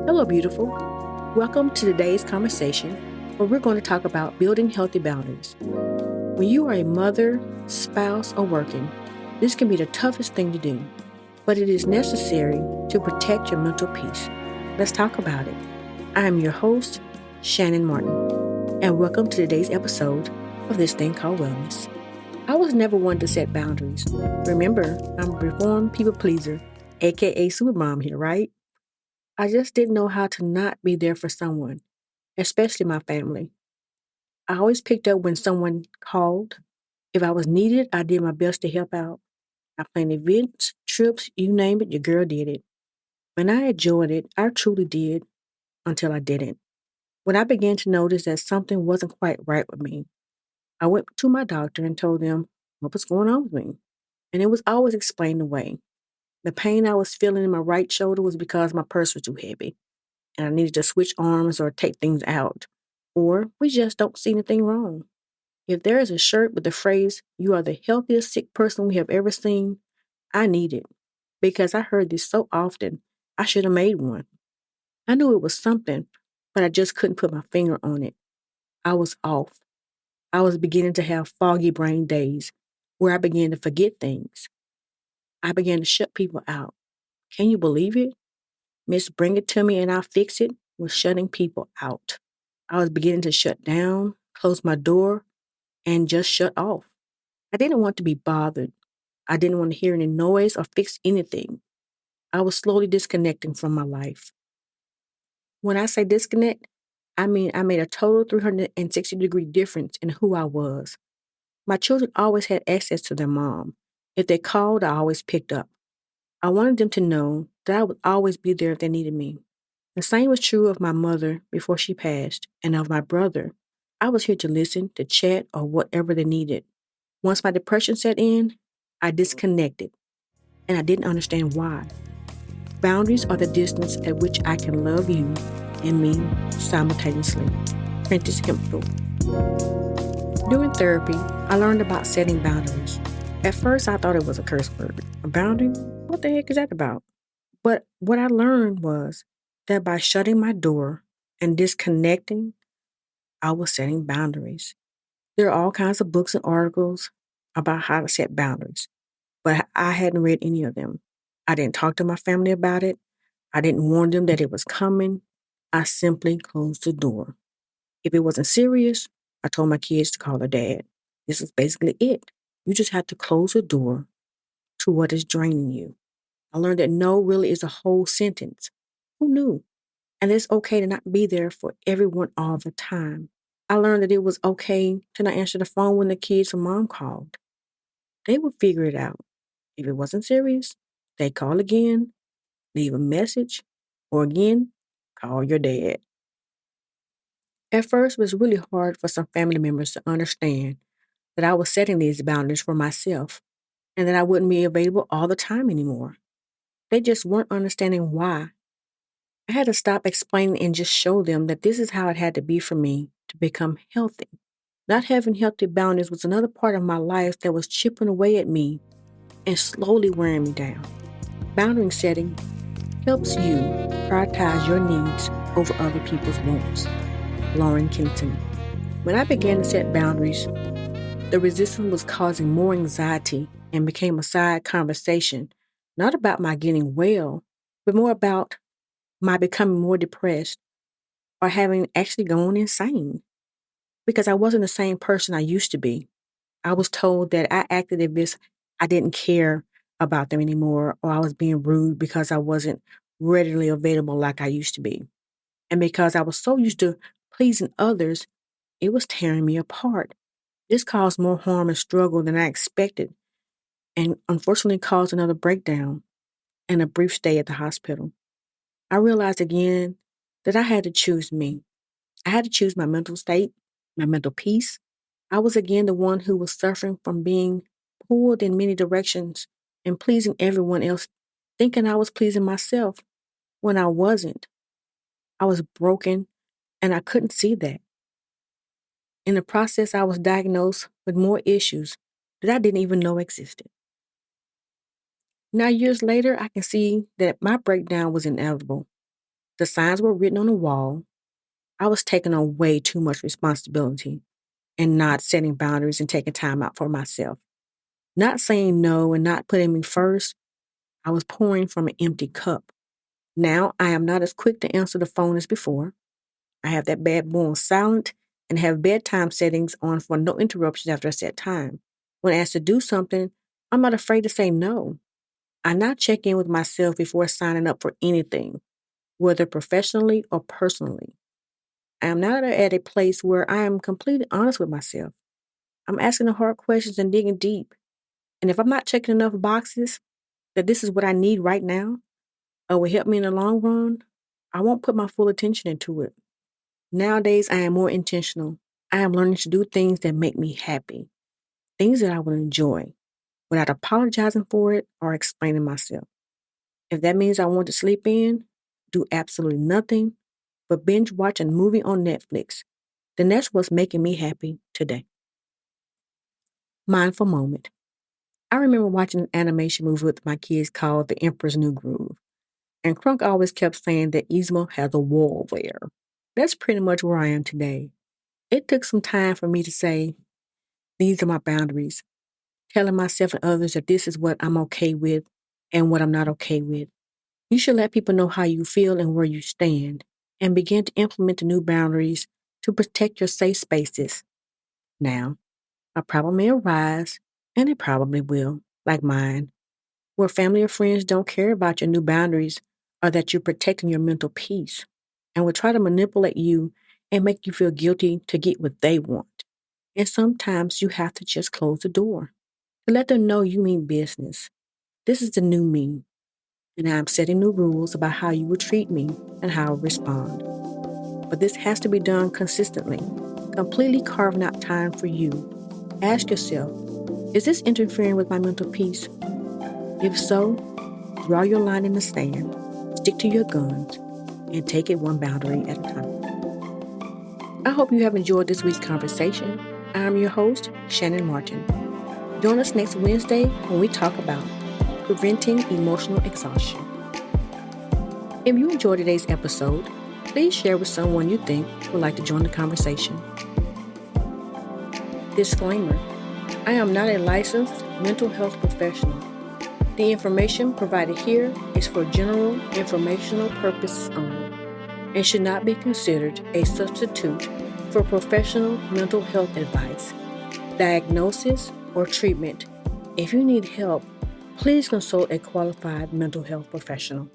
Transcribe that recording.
Hello, beautiful. Welcome to today's conversation where we're going to talk about building healthy boundaries. When you are a mother, spouse, or working, this can be the toughest thing to do, but it is necessary to protect your mental peace. Let's talk about it. I am your host, Shannon Martin, and welcome to today's episode of This Thing Called Wellness. I was never one to set boundaries. Remember, I'm a reformed people pleaser, aka supermom here, right? I just didn't know how to not be there for someone, especially my family. I always picked up when someone called. If I was needed, I did my best to help out. I planned events, trips, you name it, your girl did it. When I enjoyed it, I truly did until I didn't. When I began to notice that something wasn't quite right with me, I went to my doctor and told them what was going on with me. And it was always explained away. The pain I was feeling in my right shoulder was because my purse was too heavy and I needed to switch arms or take things out. Or we just don't see anything wrong. If there is a shirt with the phrase, "You are the healthiest sick person we have ever seen," I need it. Because I heard this so often, I should have made one. I knew it was something, but I just couldn't put my finger on it. I was off. I was beginning to have foggy brain days where I began to forget things. I began to shut people out. Can you believe it? Miss Bring It To Me and I'll Fix It was shutting people out. I was beginning to shut down, close my door, and just shut off. I didn't want to be bothered. I didn't want to hear any noise or fix anything. I was slowly disconnecting from my life. When I say disconnect, I mean I made a total 360-degree difference in who I was. My children always had access to their mom. If they called, I always picked up. I wanted them to know that I would always be there if they needed me. The same was true of my mother before she passed, and of my brother. I was here to listen, to chat, or whatever they needed. Once my depression set in, I disconnected, and I didn't understand why. Boundaries are the distance at which I can love you and me simultaneously. Prentice Hemphill. During therapy, I learned about setting boundaries. At first, I thought it was a curse word. A boundary? What the heck is that about? But what I learned was that by shutting my door and disconnecting, I was setting boundaries. There are all kinds of books and articles about how to set boundaries, but I hadn't read any of them. I didn't talk to my family about it. I didn't warn them that it was coming. I simply closed the door. If it wasn't serious, I told my kids to call their dad. This is basically it. You just have to close the door to what is draining you. I learned that no really is a whole sentence. Who knew? And it's okay to not be there for everyone all the time. I learned that it was okay to not answer the phone when the kids or mom called. They would figure it out. If it wasn't serious, they'd call again, leave a message, or again, call your dad. At first, it was really hard for some family members to understand that I was setting these boundaries for myself and that I wouldn't be available all the time anymore. They just weren't understanding why. I had to stop explaining and just show them that this is how it had to be for me to become healthy. Not having healthy boundaries was another part of my life that was chipping away at me and slowly wearing me down. Boundary setting helps you prioritize your needs over other people's wants. Lauren Kenton. When I began to set boundaries, the resistance was causing more anxiety and became a side conversation, not about my getting well, but more about my becoming more depressed or having actually gone insane because I wasn't the same person I used to be. I was told that I acted as if I didn't care about them anymore or I was being rude because I wasn't readily available like I used to be. And because I was so used to pleasing others, it was tearing me apart. This caused more harm and struggle than I expected and unfortunately caused another breakdown and a brief stay at the hospital. I realized again that I had to choose me. I had to choose my mental state, my mental peace. I was again the one who was suffering from being pulled in many directions and pleasing everyone else, thinking I was pleasing myself when I wasn't. I was broken and I couldn't see that. In the process, I was diagnosed with more issues that I didn't even know existed. Now, years later, I can see that my breakdown was inevitable. The signs were written on the wall. I was taking on way too much responsibility and not setting boundaries and taking time out for myself. Not saying no and not putting me first. I was pouring from an empty cup. Now I am not as quick to answer the phone as before. I have that bad boy on silent and have bedtime settings on for no interruptions after a set time. When asked to do something, I'm not afraid to say no. I now check in with myself before signing up for anything, whether professionally or personally. I am now at a place where I am completely honest with myself. I'm asking the hard questions and digging deep. And if I'm not checking enough boxes that this is what I need right now, or will help me in the long run, I won't put my full attention into it. Nowadays, I am more intentional. I am learning to do things that make me happy, things that I will enjoy, without apologizing for it or explaining myself. If that means I want to sleep in, do absolutely nothing, but binge watch a movie on Netflix, then that's what's making me happy today. Mindful moment. I remember watching an animation movie with my kids called The Emperor's New Groove, and Crunk always kept saying that Yzma has a wall there. That's pretty much where I am today. It took some time for me to say, these are my boundaries, telling myself and others that this is what I'm okay with and what I'm not okay with. You should let people know how you feel and where you stand, and begin to implement the new boundaries to protect your safe spaces. Now, a problem may arise, and it probably will, like mine, where family or friends don't care about your new boundaries or that you're protecting your mental peace, and will try to manipulate you and make you feel guilty to get what they want. And sometimes you have to just close the door to let them know you mean business. This is the new me, and I'm setting new rules about how you will treat me and how I respond. But this has to be done consistently, completely carving out time for you. Ask yourself, is this interfering with my mental peace? If so, draw your line in the sand, stick to your guns, and take it one boundary at a time. I hope you have enjoyed this week's conversation. I'm your host, Shannon Martin. Join us next Wednesday when we talk about preventing emotional exhaustion. If you enjoyed today's episode, please share with someone you think would like to join the conversation. Disclaimer: I am not a licensed mental health professional. The information provided here is for general informational purposes only and should not be considered a substitute for professional mental health advice, diagnosis, or treatment. If you need help, please consult a qualified mental health professional.